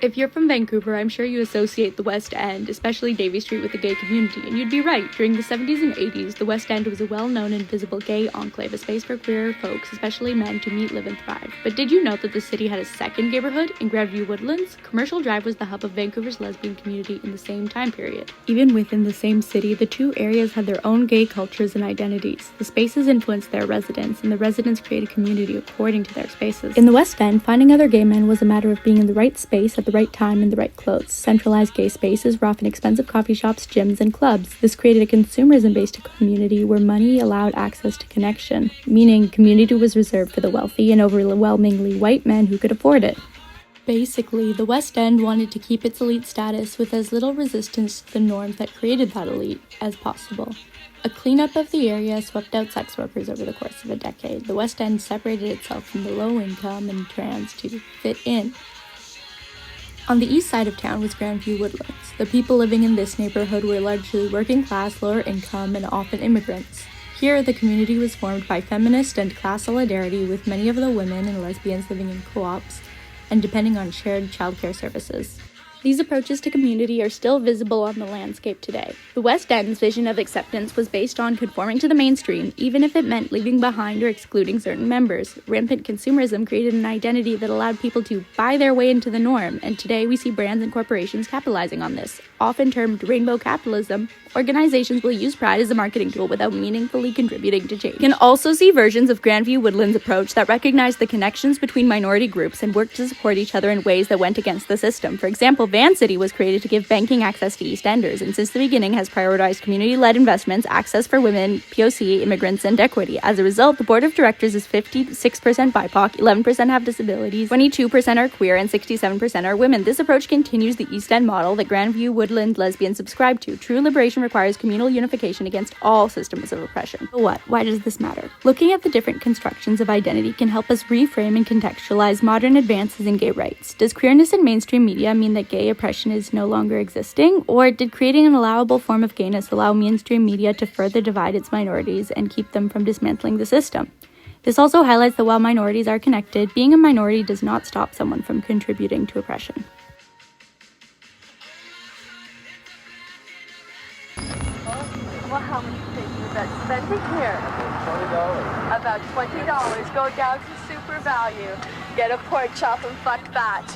If you're from Vancouver, I'm sure you associate the West End, especially Davie Street, with the gay community, and you'd be right. During the 70s and 80s, the West End was a well-known and visible gay enclave, a space for queer folks, especially men, to meet, live, and thrive. But did you know that the city had a second Gaybourhood in Grandview Woodlands? Commercial Drive was the hub of Vancouver's lesbian community in the same time period. Even within the same city, the two areas had their own gay cultures and identities. The spaces influenced their residents, and the residents created community according to their spaces. In the West End, finding other gay men was a matter of being in the right space at the right time in the right clothes. Centralized gay spaces were often expensive coffee shops, gyms, and clubs. This created a consumerism-based community where money allowed access to connection, meaning community was reserved for the wealthy and overwhelmingly white men who could afford it. Basically, the West End wanted to keep its elite status with as little resistance to the norms that created that elite as possible. A cleanup of the area swept out sex workers over the course of a decade. The West End separated itself from the low-income and trans to fit in. On the east side of town was Grandview Woodlands. The people living in this neighborhood were largely working class, lower income, and often immigrants. Here, the community was formed by feminist and class solidarity, with many of the women and lesbians living in co-ops and depending on shared childcare services. These approaches to community are still visible on the landscape today. The West End's vision of acceptance was based on conforming to the mainstream, even if it meant leaving behind or excluding certain members. Rampant consumerism created an identity that allowed people to buy their way into the norm, and today we see brands and corporations capitalizing on this. Often termed rainbow capitalism, organizations will use pride as a marketing tool without meaningfully contributing to change. You can also see versions of Grandview Woodlands' approach that recognize the connections between minority groups and work to support each other in ways that went against the system. For example, Van City was created to give banking access to East Enders, and since the beginning has prioritized community-led investments, access for women, POC, immigrants, and equity. As a result, the board of directors is 56% BIPOC, 11% have disabilities, 22% are queer, and 67% are women. This approach continues the East End model that Grandview Woodland lesbians subscribe to. True liberation requires communal unification against all systems of oppression. So what? Why does this matter? Looking at the different constructions of identity can help us reframe and contextualize modern advances in gay rights. Does queerness in mainstream media mean that gay oppression is no longer existing? Or did creating an allowable form of gayness allow mainstream media to further divide its minorities and keep them from dismantling the system? This also highlights that while minorities are connected, being a minority does not stop someone from contributing to oppression. Well, how much do you think you're about spending here? $20. About $20. Go down to Super Value. Get a pork chop and fuck that.